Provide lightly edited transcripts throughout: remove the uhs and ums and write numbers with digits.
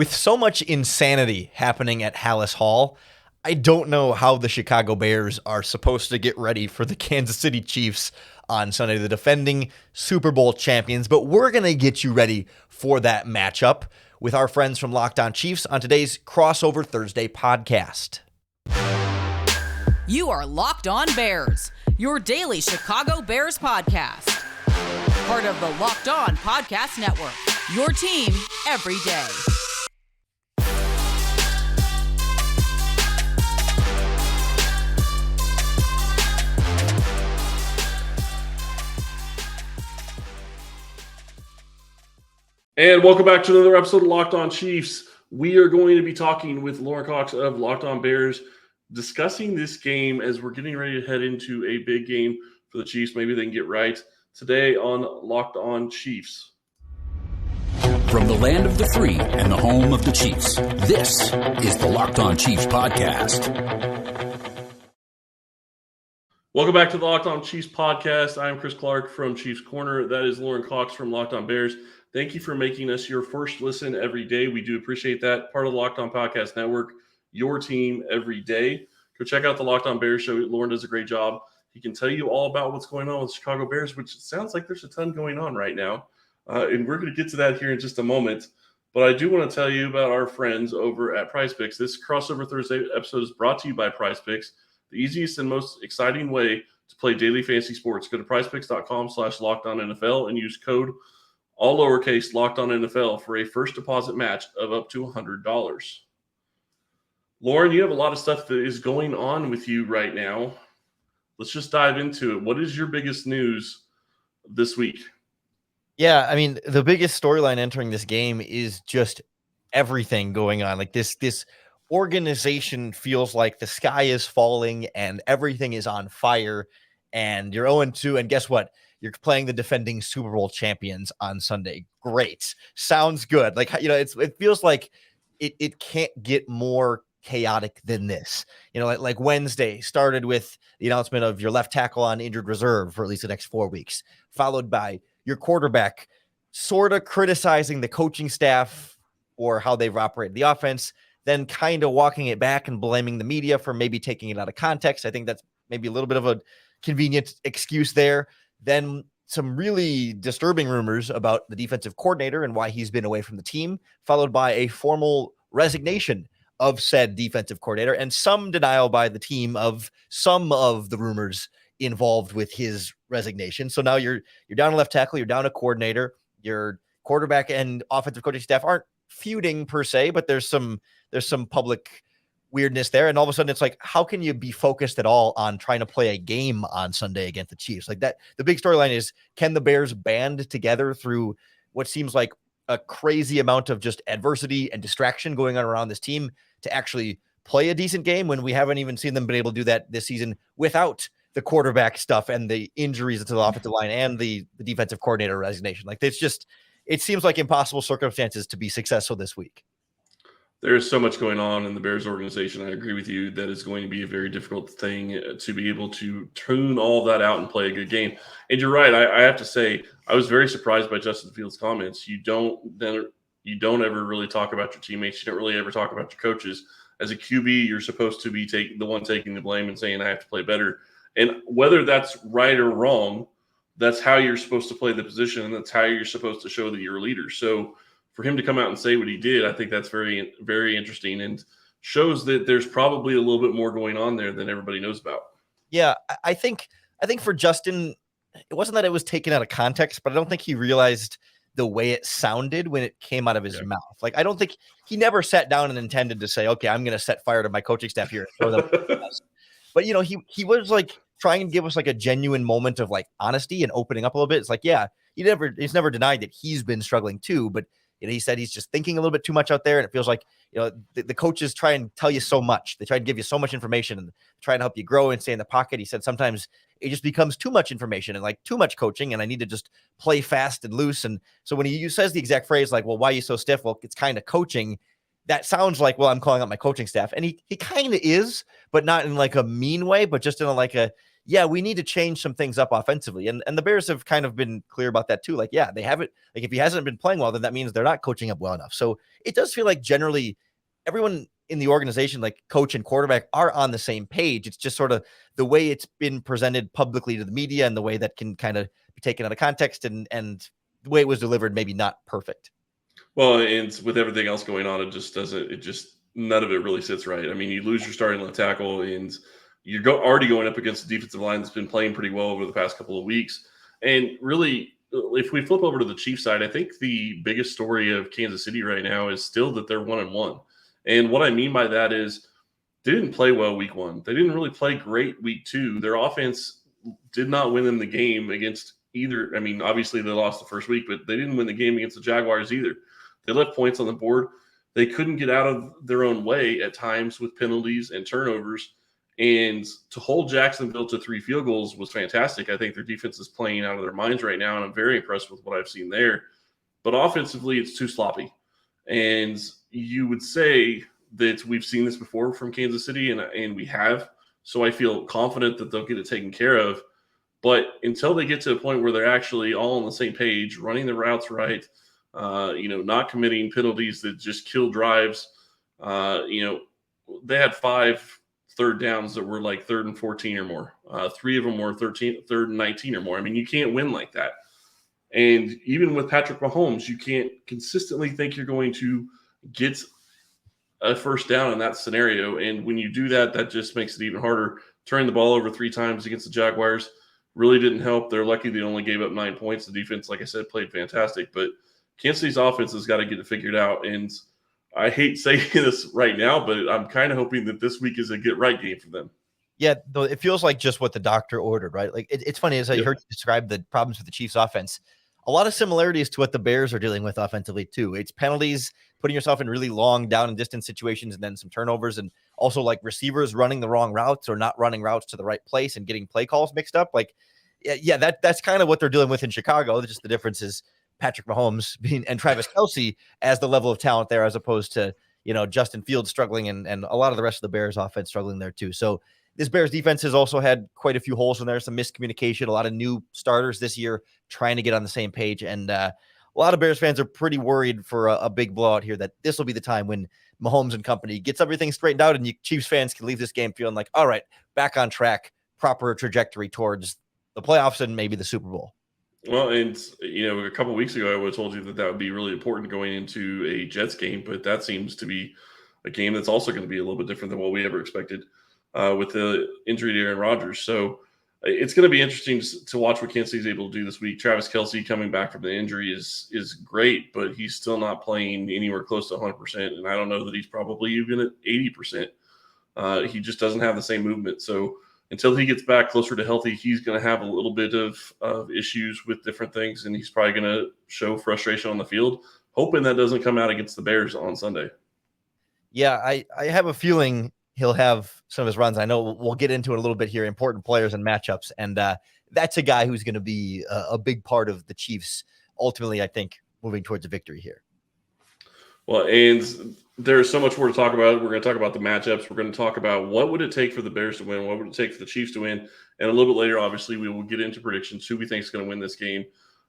With so much insanity happening at Hallis Hall, I don't know how the Chicago Bears are supposed to get ready for the Kansas City Chiefs on Sunday, the defending Super Bowl champions, but we're going to get you ready for that matchup with our friends from Locked On Chiefs on today's Crossover Thursday podcast. You are Locked On Bears, your daily Chicago Bears podcast. Part of the Locked On Podcast Network, your team every day. And welcome back to another episode of Locked On Chiefs. We are going to be talking with Lauren Cox of Locked On Bears, discussing this game as we're getting ready to head into a big game for the Chiefs. Maybe they can get right today on Locked On Chiefs. From the land of the free and the home of the Chiefs, this is the Locked On Chiefs podcast. Welcome back to the Locked On Chiefs podcast. I am Chris Clark from Chiefs Corner. That is Lauren Cox from Locked On Bears. Thank you for making us your first listen every day. We do appreciate that. Part of the Locked On Podcast Network, your team every day. Go check out the Locked On Bears show. Lauren does a great job. He can tell you all about what's going on with the Chicago Bears, which sounds like there's a ton going on right now. And we're going to get to that here in just a moment. But I do want to tell you about our friends over at PrizePicks. This Crossover Thursday episode is brought to you by PrizePicks, the easiest and most exciting way to play daily fantasy sports. Go to prizepicks.com/LockedOnNFL and use code all lowercase Locked On NFL for a first deposit match of up to $100. Lauren, you have a lot of stuff that is going on with you right now. Let's just dive into it. What is your biggest news this week? Yeah, I mean, the biggest storyline entering this game is just everything going on. Like this organization feels like the sky is falling and everything is on fire, and you're 0-2, and guess what? You're playing the defending Super Bowl champions on Sunday. Great. Sounds good. Like, you know, it feels like it can't get more chaotic than this. You know, like Wednesday started with the announcement of your left tackle on injured reserve for at least the next 4 weeks, followed by your quarterback sort of criticizing the coaching staff or how they've operated the offense, then kind of walking it back and blaming the media for maybe taking it out of context. I think that's maybe a little bit of a convenient excuse there. Then some really disturbing rumors about the defensive coordinator and why he's been away from the team, followed by a formal resignation of said defensive coordinator and some denial by the team of some of the rumors involved with his resignation. So now you're down a left tackle, you're down a coordinator, your quarterback and offensive coaching staff aren't feuding per se, but there's some public weirdness there. And all of a sudden it's like, how can you be focused at all on trying to play a game on Sunday against the Chiefs? Like that, the big storyline is, can the Bears band together through what seems like a crazy amount of just adversity and distraction going on around this team to actually play a decent game when we haven't even seen them been able to do that this season without the quarterback stuff and the injuries to the offensive line and the defensive coordinator resignation? Like it's just, it seems like impossible circumstances to be successful this week. There is so much going on in the Bears organization. I agree with you that it's going to be a very difficult thing to be able to tune all that out and play a good game. And you're right. I have to say, I was very surprised by Justin Fields' comments. You don't ever really talk about your teammates. You don't really ever talk about your coaches. As a QB, you're supposed to be the one taking the blame and saying, I have to play better. And whether that's right or wrong, that's how you're supposed to play the position, and that's how you're supposed to show that you're a leader. So for him to come out and say what he did, I think that's very, very interesting and shows that there's probably a little bit more going on there than everybody knows about. Yeah, I think for Justin, it wasn't that it was taken out of context, but I don't think he realized the way it sounded when it came out of his mouth. Like, I don't think he never sat down and intended to say, okay, I'm going to set fire to my coaching staff here and throw them. But, you know, he was like trying to give us like a genuine moment of like honesty and opening up a little bit. It's like, yeah, he's never denied that he's been struggling too, but you know, he said he's just thinking a little bit too much out there. And it feels like, you know, the coaches try and tell you so much. They try and give you so much information and try and help you grow and stay in the pocket. He said sometimes it just becomes too much information and like too much coaching, and I need to just play fast and loose. And so when he says the exact phrase like, well, why are you so stiff? Well, it's kind of coaching. That sounds like, well, I'm calling out my coaching staff. And he kind of is, but not in like a mean way, but just in a, like a, yeah, we need to change some things up offensively. And the Bears have kind of been clear about that too. Like, yeah, they haven't, like, if he hasn't been playing well, then that means they're not coaching up well enough. So it does feel like generally everyone in the organization, like coach and quarterback, are on the same page. It's just sort of the way it's been presented publicly to the media and the way that can kind of be taken out of context, and the way it was delivered, maybe not perfect. Well, and with everything else going on, none of it really sits right. I mean, you lose your starting left tackle, and you're already going up against a defensive line that's been playing pretty well over the past couple of weeks. And really, if we flip over to the Chiefs side, I think the biggest story of Kansas City right now is still that they're 1-1. And what I mean by that is they didn't play well week 1. They didn't really play great week 2. Their offense did not win them the game against either. I mean, obviously they lost the first week, but they didn't win the game against the Jaguars either. They left points on the board. They couldn't get out of their own way at times with penalties and turnovers. And to hold Jacksonville to 3 field goals was fantastic. I think their defense is playing out of their minds right now, and I'm very impressed with what I've seen there. But offensively, it's too sloppy. And you would say that we've seen this before from Kansas City, and we have. So I feel confident that they'll get it taken care of. But until they get to a point where they're actually all on the same page, running the routes right, not committing penalties that just kill drives, they had 5 third downs that were like 3rd and 14 or more. 3 of them were 3rd and 19 or more. I mean, you can't win like that. And even with Patrick Mahomes, you can't consistently think you're going to get a first down in that scenario. And when you do that, that just makes it even harder. Turning the ball over 3 times against the Jaguars really didn't help. They're lucky they only gave up 9 points. The defense, like I said, played fantastic. But Kansas City's offense has got to get it figured out. And I hate saying this right now, but I'm kind of hoping that this week is a get-right game for them. Yeah, though it feels like just what the doctor ordered, right? Like it's funny as I heard you describe the problems with the Chiefs offense. A lot of similarities to what the Bears are dealing with offensively too. It's penalties, putting yourself in really long down and distance situations, and then some turnovers, and also like receivers running the wrong routes or not running routes to the right place and getting play calls mixed up. Like, yeah, that's kind of what they're dealing with in Chicago. Just the difference is Patrick Mahomes and Travis Kelce as the level of talent there, as opposed to, Justin Fields struggling and a lot of the rest of the Bears offense struggling there too. So this Bears defense has also had quite a few holes in there, some miscommunication, a lot of new starters this year trying to get on the same page. And a lot of Bears fans are pretty worried for a big blowout here, that this will be the time when Mahomes and company gets everything straightened out, and you Chiefs fans can leave this game feeling like, all right, back on track, proper trajectory towards the playoffs and maybe the Super Bowl. Well, and, a couple of weeks ago, I would have told you that would be really important going into a Jets game, but that seems to be a game that's also going to be a little bit different than what we ever expected with the injury to Aaron Rodgers. So it's going to be interesting to watch what Kansas City is able to do this week. Travis Kelce coming back from the injury is great, but he's still not playing anywhere close to 100%, and I don't know that he's probably even at 80%. He just doesn't have the same movement. So until he gets back closer to healthy, he's going to have a little bit of issues with different things, and he's probably going to show frustration on the field, hoping that doesn't come out against the Bears on Sunday. Yeah, I have a feeling he'll have some of his runs. I know we'll get into it a little bit here, important players and matchups, and that's a guy who's going to be a big part of the Chiefs, ultimately, I think, moving towards a victory here. Well, and there's so much more to talk about. We're going to talk about the matchups. We're going to talk about what would it take for the Bears to win, what would it take for the Chiefs to win, and a little bit later, obviously, we will get into predictions, who we think is going to win this game.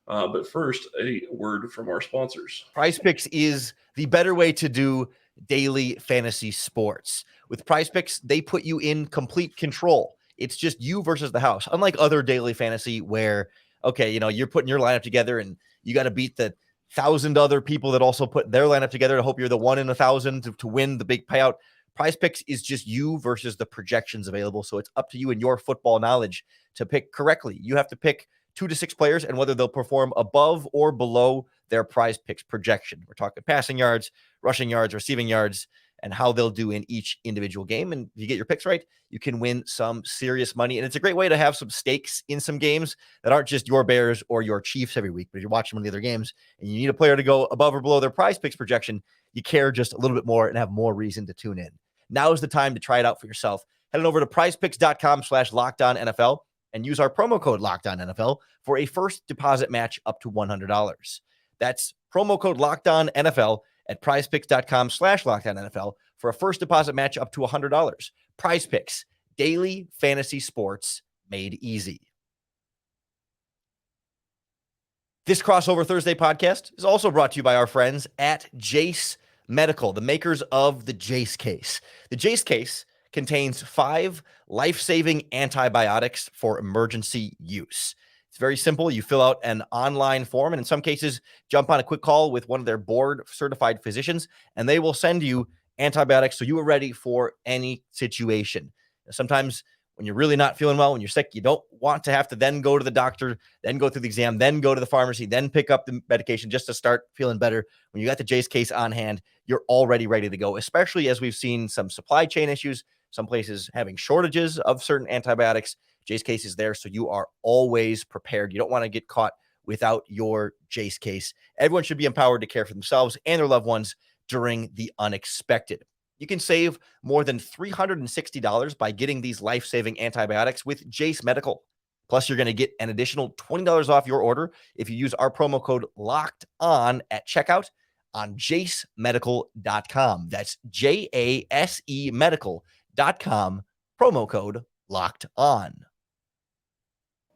But first, a word from our sponsors. PrizePicks is the better way to do daily fantasy sports. With PrizePicks, they put you in complete control. It's just you versus the house. Unlike other daily fantasy where, okay, you're putting your lineup together and you got to beat the 1,000 other people that also put their lineup together to hope you're the 1 in 1,000 to win the big payout. PrizePicks is just you versus the projections available. So it's up to you and your football knowledge to pick correctly. You have to pick 2 to 6 players and whether they'll perform above or below their PrizePicks projection. We're talking passing yards, rushing yards, receiving yards, and how they'll do in each individual game. And if you get your picks right, you can win some serious money. And it's a great way to have some stakes in some games that aren't just your Bears or your Chiefs every week. But if you're watching one of the other games and you need a player to go above or below their PrizePicks projection, you care just a little bit more and have more reason to tune in. Now is the time to try it out for yourself. Head on over to prizepicks.com/LockedOnNFL and use our promo code LockedOnNFL for a first deposit match up to $100. That's promo code LockedOnNFL at prizepicks.com/LockedOnNFL for a first deposit match up to $100. PrizePicks, daily fantasy sports made easy. This Crossover Thursday podcast is also brought to you by our friends at Jase Medical, the makers of the Jase case. The Jase case contains 5 life-saving antibiotics for emergency use. It's very simple. You fill out an online form, and in some cases, jump on a quick call with one of their board-certified physicians, and they will send you antibiotics so you are ready for any situation. Sometimes when you're really not feeling well, when you're sick, you don't want to have to then go to the doctor, then go through the exam, then go to the pharmacy, then pick up the medication just to start feeling better. When you got the Jase case on hand, you're already ready to go, especially as we've seen some supply chain issues, some places having shortages of certain antibiotics. Jase case is there, so you are always prepared. You don't want to get caught without your Jase case. Everyone should be empowered to care for themselves and their loved ones during the unexpected. You can save more than $360 by getting these life-saving antibiotics with Jase Medical. Plus, you're going to get an additional $20 off your order if you use our promo code LOCKEDON at checkout on jasemedical.com. That's JASE medical.com, promo code LOCKEDON.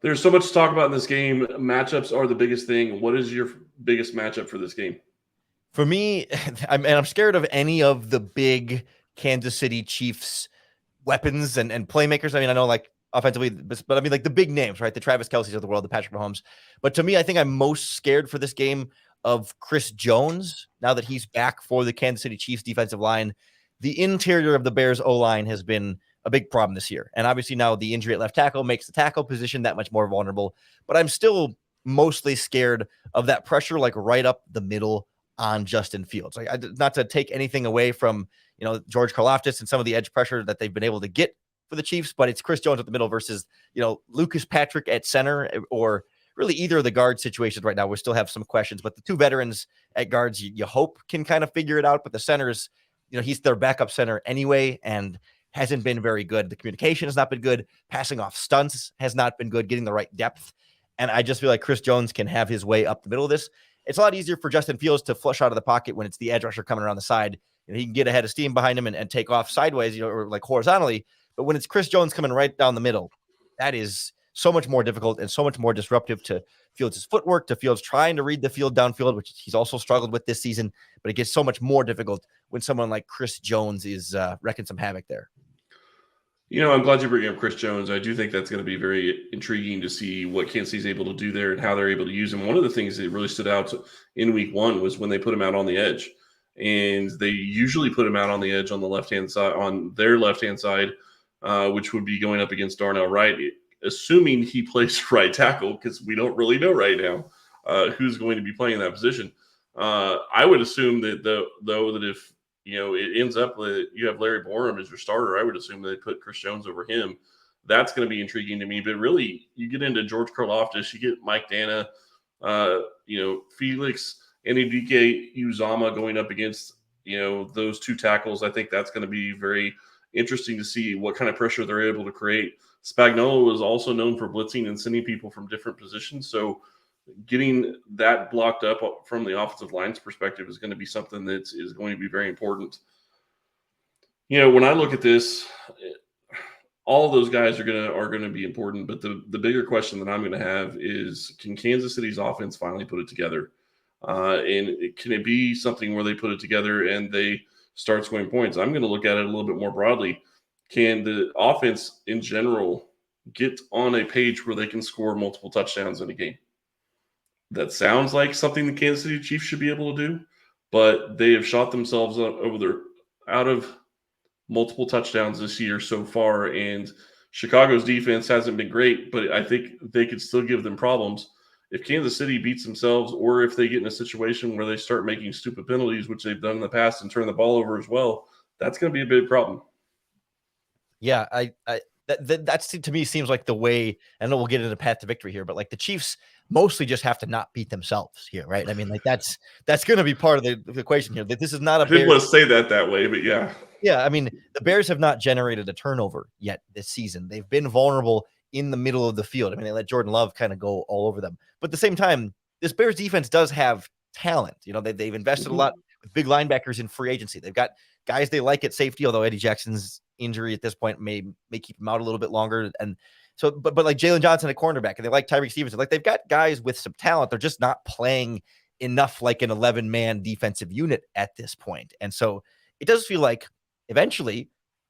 There's so much to talk about in this game. Matchups are the biggest thing. What is your biggest matchup for this game? For me, I'm scared of any of the big Kansas City Chiefs weapons and playmakers. I mean, I know like offensively, but I mean like the big names, right? The Travis Kelce's of the world, the Patrick Mahomes. But to me, I think I'm most scared for this game of Chris Jones now that he's back for the Kansas City Chiefs defensive line. The interior of the Bears O-line has been a big problem this year. And obviously now the injury at left tackle makes the tackle position that much more vulnerable. But I'm still mostly scared of that pressure like right up the middle on Justin Fields. Like, not to take anything away from, George Karlaftis and some of the edge pressure that they've been able to get for the Chiefs, but it's Chris Jones at the middle versus, Lucas Patrick at center, or really either of the guard situations right now. We still have some questions, but the 2 veterans at guards, you hope can kind of figure it out. But the centers, he's their backup center anyway, and hasn't been very good. The communication has not been good. Passing off stunts has not been good, getting the right depth. And I just feel like Chris Jones can have his way up the middle of this. It's a lot easier for Justin Fields to flush out of the pocket when it's the edge rusher coming around the side. He can get a head of steam behind him and take off sideways, or like horizontally. But when it's Chris Jones coming right down the middle, that is so much more difficult and so much more disruptive to Fields' footwork, to Fields trying to read the field downfield, which he's also struggled with this season. But it gets so much more difficult when someone like Chris Jones is wrecking some havoc there. I'm glad you bring up Chris Jones. I do think that's going to be very intriguing to see what Kansas City's able to do there and how they're able to use him. One of the things that really stood out in week 1 was when they put him out on the edge. And they usually put him out on the edge on the left-hand side, on their left-hand side, which would be going up against Darnell Wright, assuming he plays right tackle, because we don't really know right now who's going to be playing that position. I would assume that, though, that if it ends up that you have Larry Borum as your starter, I would assume they put Chris Jones over him. That's going to be intriguing to me. But really, you get into George Karlaftis, you get Mike Dana, Felix Anudike Uzama going up against, those 2 tackles. I think that's going to be very interesting to see what kind of pressure they're able to create. Spagnuolo is also known for blitzing and sending people from different positions. So getting that blocked up from the offensive line's perspective is going to be something that is going to be very important. When I look at this, all of those guys are going to be important. But the bigger question that I'm going to have is, can Kansas City's offense finally put it together? And can it be something where they put it together and they start scoring points? I'm going to look at it a little bit more broadly. Can the offense in general get on a page where they can score multiple touchdowns in a game? That sounds like something the Kansas City Chiefs should be able to do, but they have shot themselves out of multiple touchdowns this year so far, and Chicago's defense hasn't been great, but I think they could still give them problems. If Kansas City beats themselves, or if they get in a situation where they start making stupid penalties, which they've done in the past, and turn the ball over as well, that's going to be a big problem. Yeah, that's to me seems like the way. I know we'll get into the path to victory here, but like the Chiefs mostly just have to not beat themselves here, right? I mean, like that's going to be part of the equation here. That this is not a. I didn't want to say that way, but yeah. Yeah, I mean, the Bears have not generated a turnover yet this season. They've been vulnerable in the middle of the field. I mean, they let Jordan Love kind of go all over them. But at the same time, this Bears defense does have talent. They've invested a lot with big linebackers in free agency. They've got guys they like at safety, although Eddie Jackson's injury at this point may keep him out a little bit longer. And So, but like Jalen Johnson at cornerback, and they like Tyreek Stevenson. Like they've got guys with some talent. They're just not playing enough like an 11-man defensive unit at this point. And so it does feel like eventually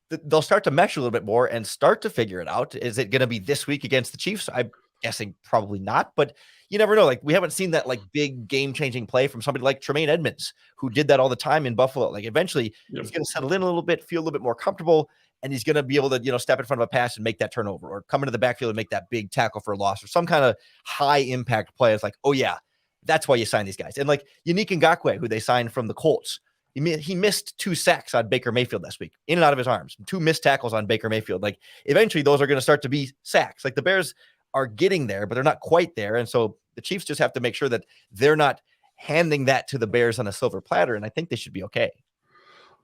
they'll start to mesh a little bit more and start to figure it out. Is it going to be this week against the Chiefs? I'm guessing probably not, but you never know. Like we haven't seen that like big game-changing play from somebody like Tremaine Edmonds, who did that all the time in Buffalo. Like eventually he's going to settle in a little bit, feel a little bit more comfortable, and he's going to be able to, step in front of a pass and make that turnover, or come into the backfield and make that big tackle for a loss, or some kind of high impact play. It's like, oh yeah, that's why you sign these guys. And like Yannick Ngakoue, who they signed from the Colts, he missed 2 sacks on Baker Mayfield last week, in and out of his arms, 2 missed tackles on Baker Mayfield. Like eventually those are going to start to be sacks. Like the Bears are getting there, but they're not quite there. And so the Chiefs just have to make sure that they're not handing that to the Bears on a silver platter. And I think they should be okay.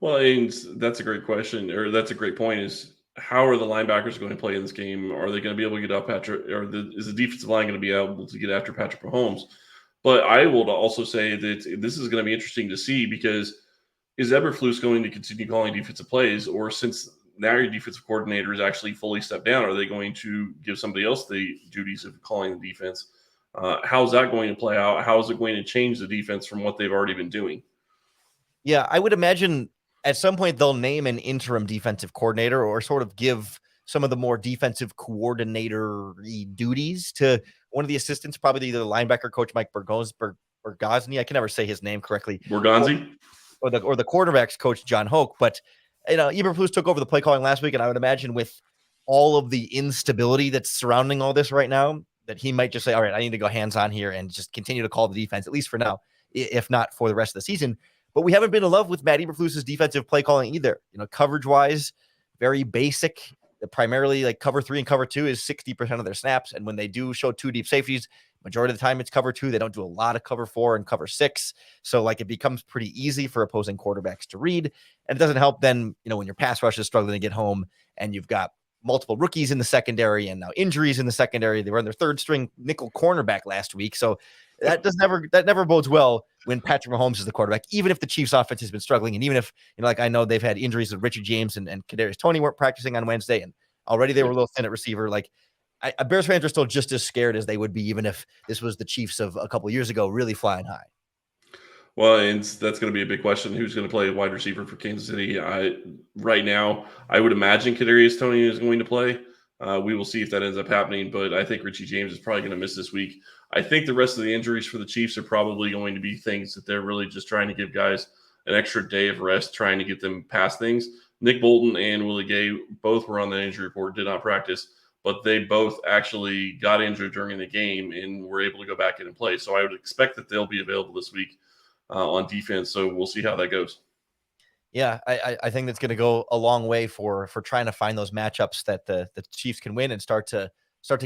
Well, and that's a great question, or that's a great point, is how are the linebackers going to play in this game? Are they going to be able to get up Patrick, or is the defensive line going to be able to get after Patrick Mahomes? But I will also say that this is going to be interesting to see, because is Eberflus going to continue calling defensive plays, or since now your defensive coordinator is actually fully stepped down, are they going to give somebody else the duties of calling the defense? How's that going to play out? How is it going to change the defense from what they've already been doing? Yeah, I would imagine at some point they'll name an interim defensive coordinator, or sort of give some of the more defensive coordinator duties to one of the assistants, probably the linebacker coach, Mike Bergosny. I can never say his name correctly. Borgonzi? Or the quarterbacks coach, John Hoke. But, Eberflus took over the play calling last week, and I would imagine with all of the instability that's surrounding all this right now, that he might just say, all right, I need to go hands-on here and just continue to call the defense, at least for now, if not for the rest of the season. But we haven't been in love with Matt Eberflus's defensive play calling either. Coverage-wise, very basic. Primarily, like cover 3 and cover 2 is 60% of their snaps. And when they do show 2 deep safeties, majority of the time it's cover 2. They don't do a lot of cover 4 and cover 6. So like it becomes pretty easy for opposing quarterbacks to read. And it doesn't help then, when your pass rush is struggling to get home and you've got multiple rookies in the secondary and now injuries in the secondary. They were on their 3rd string nickel cornerback last week. So that never bodes well when Patrick Mahomes is the quarterback, even if the Chiefs offense has been struggling. And even if, like I know they've had injuries with Richard James and Kadarius Toney weren't practicing on Wednesday, and already they were a little thin at receiver. Like Bears fans are still just as scared as they would be, even if this was the Chiefs of a couple of years ago, really flying high. Well, and that's going to be a big question. Who's going to play wide receiver for Kansas City? Right now, I would imagine Kadarius Toney is going to play. We will see if that ends up happening, but I think Richie James is probably going to miss this week. I think the rest of the injuries for the Chiefs are probably going to be things that they're really just trying to give guys an extra day of rest, trying to get them past things. Nick Bolton and Willie Gay both were on the injury report, did not practice, but they both actually got injured during the game and were able to go back in and play. So I would expect that they'll be available this week on defense. So we'll see how that goes. Yeah, I think that's going to go a long way for trying to find those matchups that the Chiefs can win and start to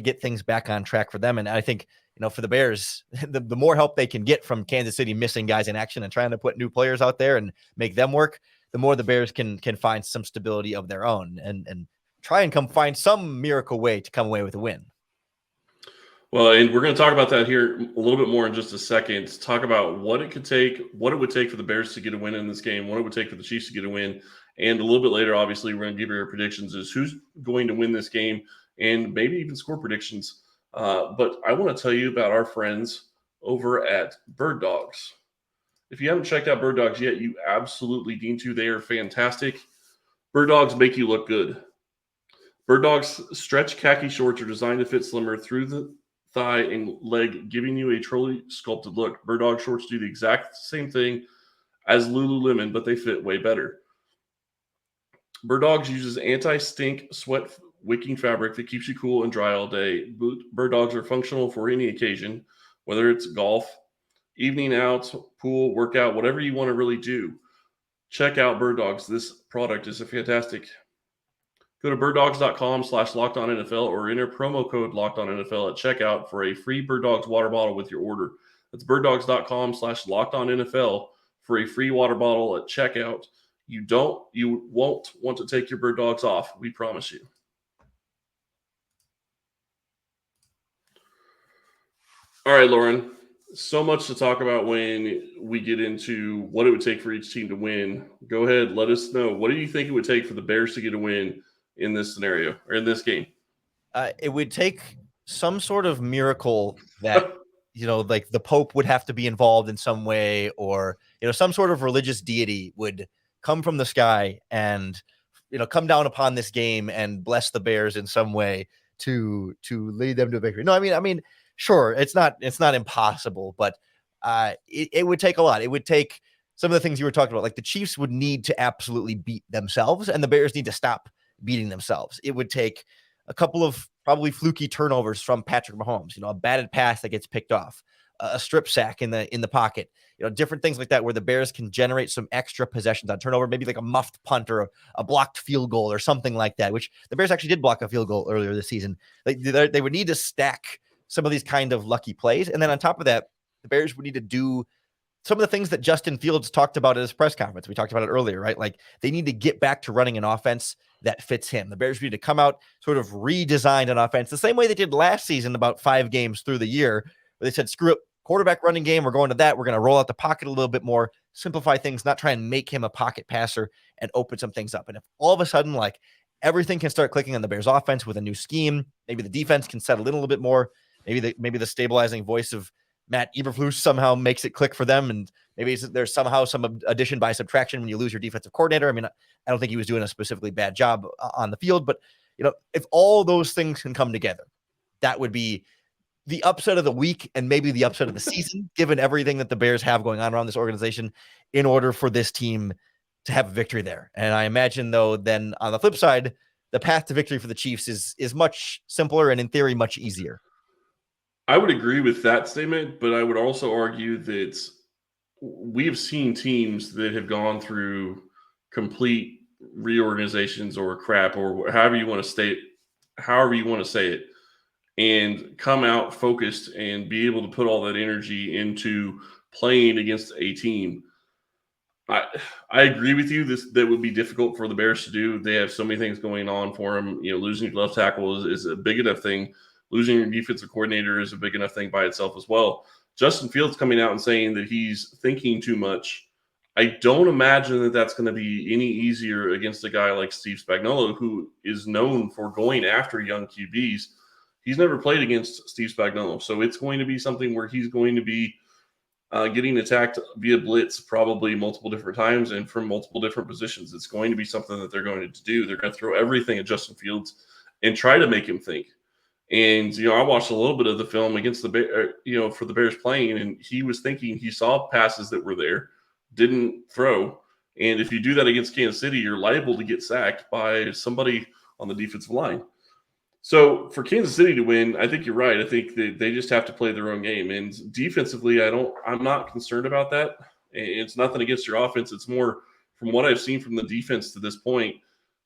get things back on track for them. And I think, for the Bears, the more help they can get from Kansas City missing guys in action and trying to put new players out there and make them work, the more the Bears can find some stability of their own and try and find some miracle way to come away with a win. Well, and we're going to talk about that here a little bit more in just a second. To talk about what it would take for the Bears to get a win in this game, what it would take for the Chiefs to get a win. And a little bit later, obviously, we're going to give you our predictions as who's going to win this game and maybe even score predictions. But I want to tell you about our friends over at Bird Dogs. If you haven't checked out Bird Dogs yet, you absolutely need to. They are fantastic. Bird Dogs make you look good. Bird Dogs stretch khaki shorts are designed to fit slimmer through the thigh and leg, giving you a truly sculpted look. Bird Dog shorts do the exact same thing as Lululemon, but they fit way better. Bird Dogs uses anti-stink, sweat wicking fabric that keeps you cool and dry all day. Bird Dogs are functional for any occasion, whether it's golf, evening out, pool, workout, whatever you want to really do. Check out Bird Dogs. This product is fantastic. Go to birddogs.com/LockedOnNFL or enter promo code LockedOnNFL at checkout for a free Bird Dogs water bottle with your order. That's birddogs.com/LockedOnNFL for a free water bottle at checkout. You won't want to take your Bird Dogs off. We promise you. All right, Lauren. So much to talk about when we get into what it would take for each team to win. Go ahead, let us know. What do you think it would take for the Bears to get a win in this scenario or in this game? It would take some sort of miracle that, like the Pope would have to be involved in some way, or, some sort of religious deity would come from the sky and, come down upon this game and bless the Bears in some way to lead them to victory. No, I mean, sure, it's not impossible, but it would take a lot. It would take some of the things you were talking about. Like the Chiefs would need to absolutely beat themselves, and the Bears need to stop beating themselves. It would take a couple of probably fluky turnovers from Patrick Mahomes, a batted pass that gets picked off, a strip sack in the pocket, different things like that, where the Bears can generate some extra possessions on turnover, maybe like a muffed punt or a blocked field goal or something like that, which the Bears actually did block a field goal earlier this season. They would need to stack some of these kind of lucky plays. And then on top of that, the Bears would need to do some of the things that Justin Fields talked about at his press conference. We talked about it earlier, right? Like they need to get back to running an offense that fits him. The Bears need to come out, sort of redesign an offense the same way they did last season, about 5 games through the year, where they said, screw it, quarterback running game, we're going to that. We're going to roll out the pocket a little bit more, simplify things, not try and make him a pocket passer, and open some things up. And if all of a sudden, like everything can start clicking on the Bears offense with a new scheme, maybe the defense can settle in a little bit more, maybe the stabilizing voice of Matt Eberflus somehow makes it click for them, and maybe there's somehow some addition by subtraction when you lose your defensive coordinator. I mean, I don't think he was doing a specifically bad job on the field, but if all those things can come together, that would be the upset of the week and maybe the upset of the season, given everything that the Bears have going on around this organization, in order for this team to have a victory there. And I imagine, though, then on the flip side, the path to victory for the Chiefs is much simpler and in theory much easier. I would agree with that statement, but I would also argue that we have seen teams that have gone through complete reorganizations or crap, or however you want to say it, and come out focused and be able to put all that energy into playing against a team. I agree with you. That would be difficult for the Bears to do. They have so many things going on for them. Losing your left tackle is a big enough thing. Losing your defensive coordinator is a big enough thing by itself as well. Justin Fields coming out and saying that he's thinking too much. I don't imagine that that's going to be any easier against a guy like Steve Spagnuolo, who is known for going after young QBs. He's never played against Steve Spagnuolo, so it's going to be something where he's going to be getting attacked via blitz probably multiple different times and from multiple different positions. It's going to be something that they're going to do. They're going to throw everything at Justin Fields and try to make him think. And, I watched a little bit of the film against the for the Bears playing, and he was thinking he saw passes that were there, didn't throw. And if you do that against Kansas City, you're liable to get sacked by somebody on the defensive line. So for Kansas City to win, I think you're right. I think that they just have to play their own game. And defensively, I'm not concerned about that. It's nothing against your offense. It's more from what I've seen from the defense to this point.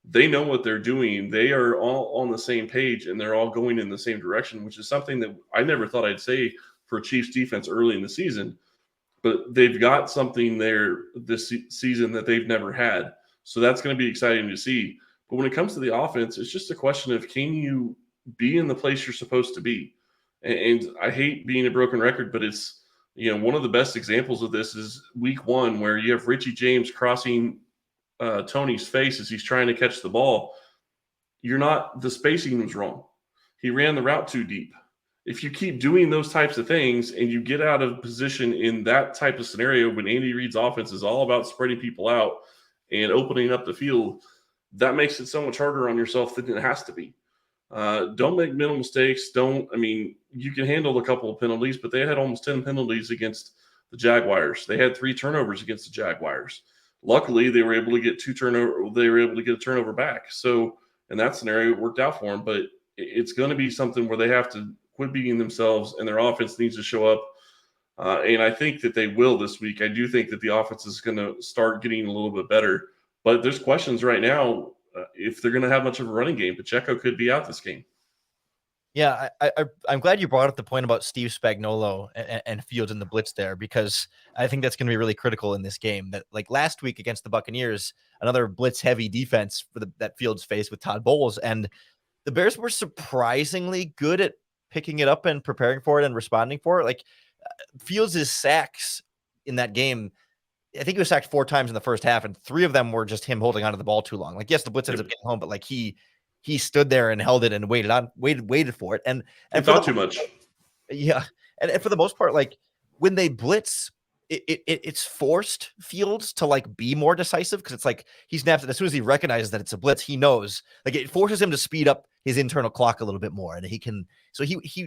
They know what they're doing. They are all on the same page, and they're all going in the same direction, which is something that I never thought I'd say for Chiefs defense early in the season. But they've got something there this season that they've never had. So that's going to be exciting to see. But when it comes to the offense, it's just a question of, can you be in the place you're supposed to be? And I hate being a broken record, but it's, one of the best examples of this is week 1, where you have Richie James crossing Tony's face as he's trying to catch the ball. The spacing was wrong. He ran the route too deep. If you keep doing those types of things and you get out of position in that type of scenario, when Andy Reid's offense is all about spreading people out and opening up the field, that makes it so much harder on yourself than it has to be. Don't make mental mistakes. You can handle a couple of penalties, but they had almost 10 penalties against the Jaguars. They had 3 turnovers against the Jaguars. Luckily, they were able to get 2 turnovers. They were able to get a turnover back. So in that scenario, it worked out for them. But it's going to be something where they have to quit beating themselves, and their offense needs to show up. And I think that they will this week. I do think that the offense is going to start getting a little bit better. But there's questions right now if they're going to have much of a running game. Pacheco could be out this game. Yeah, I'm glad you brought up the point about Steve Spagnuolo and Fields in the blitz there, because I think that's going to be really critical in this game. That, like last week against the Buccaneers, another blitz-heavy defense that Fields faced with Todd Bowles, and the Bears were surprisingly good at picking it up and preparing for it and responding for it. Like Fields' sacks in that game, I think he was sacked 4 times in the first half, and 3 of them were just him holding onto the ball too long. Like, yes, the blitz ends up getting home, but like he he stood there and held it and waited for it. And He thought too much. Yeah. And for the most part, like when they blitz, it's forced Fields to like be more decisive because it's like he snaps it as soon as he recognizes that it's a blitz. He knows, like, it forces him to speed up his internal clock a little bit more, and he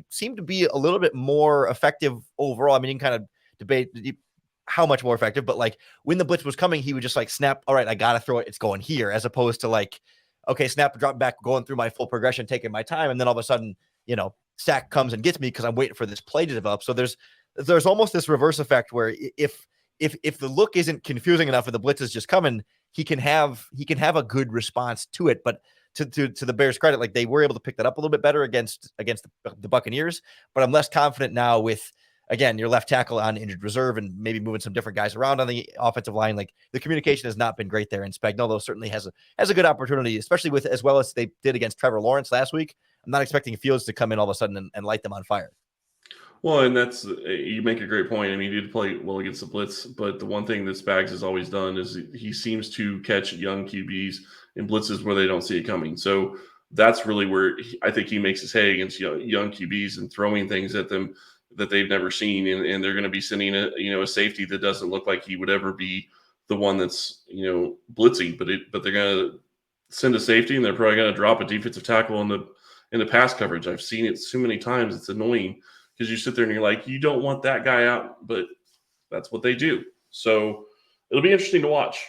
seemed to be a little bit more effective overall. I mean, you can kind of debate how much more effective, but like when the blitz was coming, he would just like snap. All right, I gotta throw it. It's going here, as opposed to like, okay, snap, drop back, going through my full progression, taking my time, and then all of a sudden, sack comes and gets me because I'm waiting for this play to develop. So there's almost this reverse effect where if the look isn't confusing enough and the blitz is just coming, he can have a good response to it. But to the Bears' credit, like they were able to pick that up a little bit better against the Buccaneers. But I'm less confident now with, again, your left tackle on injured reserve and maybe moving some different guys around on the offensive line. Like the communication has not been great there. And Spagnuolo certainly has a good opportunity, especially with as well as they did against Trevor Lawrence last week. I'm not expecting Fields to come in all of a sudden and light them on fire. Well, and you make a great point. I mean, he did play well against the blitz, but the one thing that Spags has always done is he seems to catch young QBs in blitzes where they don't see it coming. So that's really where I think he makes his hay against young QBs and throwing things at them that they've never seen, and they're going to be sending a safety that doesn't look like he would ever be the one that's blitzing, but they're going to send a safety and they're probably going to drop a defensive tackle in the pass coverage. I've seen it so many times; it's annoying. Because you sit there and you're like, you don't want that guy out, but that's what they do. So it'll be interesting to watch.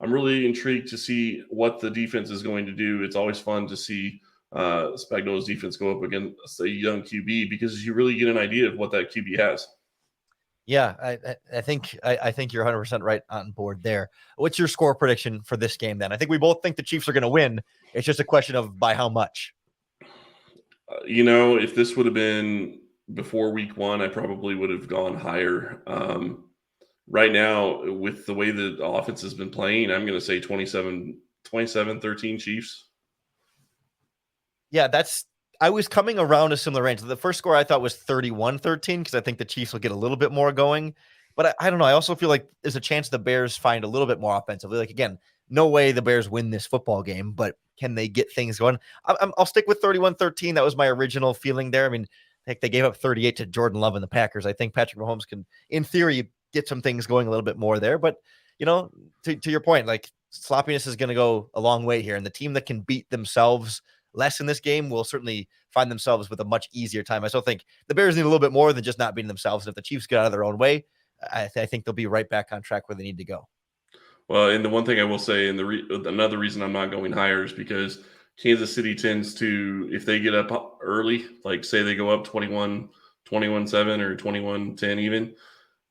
I'm really intrigued to see what the defense is going to do. It's always fun to see Spagnuolo's defense go up against a young QB because you really get an idea of what that QB has. Yeah, I think you're 100% right on board there. What's your score prediction for this game then? I think we both think the Chiefs are going to win. It's just a question of by how much. If this would have been before week one, I probably would have gone higher. Right now, with the way the offense has been playing, I'm going to say 27-13 Chiefs. Yeah, I was coming around a similar range. The first score I thought was 31-13 because I think the Chiefs will get a little bit more going. But I don't know. I also feel like there's a chance the Bears find a little bit more offensively. Like, again, no way the Bears win this football game, but can they get things going? I'll stick with 31-13. That was my original feeling there. I mean, heck, they gave up 38 to Jordan Love and the Packers. I think Patrick Mahomes can, in theory, get some things going a little bit more there. But, to your point, like sloppiness is going to go a long way here. And the team that can beat themselves less in this game will certainly find themselves with a much easier time. I still think the Bears need a little bit more than just not beating themselves. And if the Chiefs get out of their own way, I think they'll be right back on track where they need to go. Well, and the one thing I will say, and another reason I'm not going higher is because Kansas City tends to, if they get up early, like say they go up 21-7 or 21-10 even,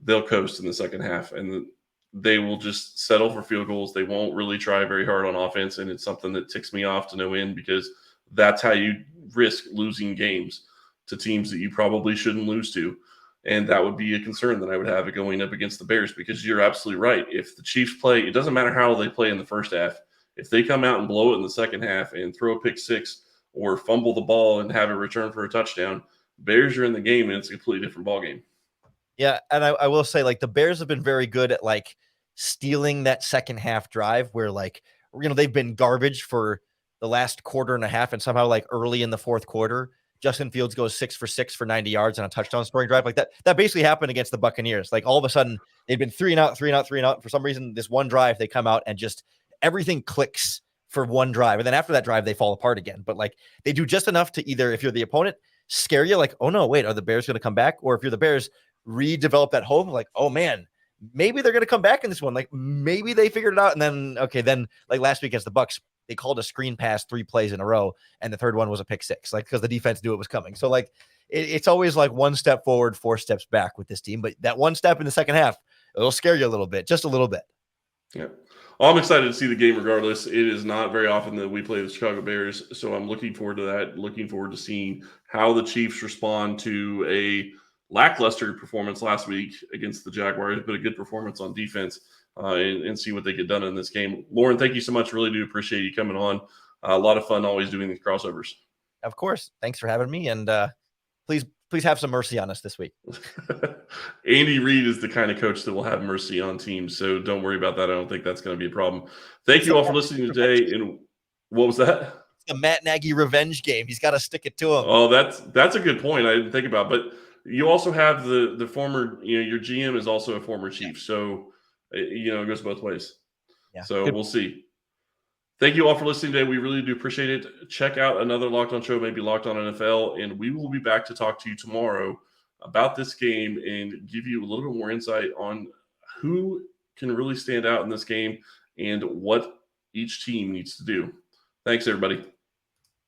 they'll coast in the second half and they will just settle for field goals. They won't really try very hard on offense, and it's something that ticks me off to no end because that's how you risk losing games to teams that you probably shouldn't lose to. And that would be a concern that I would have going up against the Bears because you're absolutely right. If the Chiefs play, it doesn't matter how they play in the first half. If they come out and blow it in the second half and throw a pick six or fumble the ball and have it return for a touchdown, Bears are in the game and it's a completely different ballgame. Yeah, and I will say, like, the Bears have been very good at, like, stealing that second half drive where, like, they've been garbage for the last quarter and a half, and somehow, like, early in the fourth quarter, Justin Fields goes 6 for 6 for 90 yards on a touchdown scoring drive. Like, that basically happened against the Buccaneers. Like, all of a sudden, they've been 3 and out. For some reason, this one drive, they come out and just everything clicks for one drive. And then after that drive, they fall apart again. But, like, they do just enough to either, if you're the opponent, scare you, like, oh, no, wait, are the Bears going to come back? Or if you're the Bears, redevelop that hope, like, oh man, maybe they're going to come back in this one. Like maybe they figured it out. And then, okay, then like last week against the Bucs, they called a screen pass 3 plays in a row. And the third one was a pick 6, like, because the defense knew it was coming. So like, it's always like 1 step forward, 4 steps back with this team. But that 1 step in the second half, it'll scare you a little bit, just a little bit. Yeah. Well, I'm excited to see the game regardless. It is not very often that we play the Chicago Bears. So I'm looking forward to that. Looking forward to seeing how the Chiefs respond to a lackluster performance last week against the Jaguars, but a good performance on defense and see what they get done in this game. Lauren, thank you so much. Really do appreciate you coming on. A lot of fun always doing these crossovers. Of course. Thanks for having me. And please have some mercy on us this week. Andy Reid is the kind of coach that will have mercy on teams. So don't worry about that. I don't think that's going to be a problem. Thank you all for listening today. And what was that? the Matt Nagy revenge game. He's got to stick it to him. Oh, that's a good point. I didn't think about, but you also have the former, your GM is also a former Chief, so it goes both ways. Yeah. So Good. we'll see. Thank you all for listening today. We really do appreciate it. Check out another Locked On show, maybe Locked On NFL, and we will be back to talk to you tomorrow about this game and give you a little bit more insight on who can really stand out in this game and what each team needs to do. Thanks, everybody.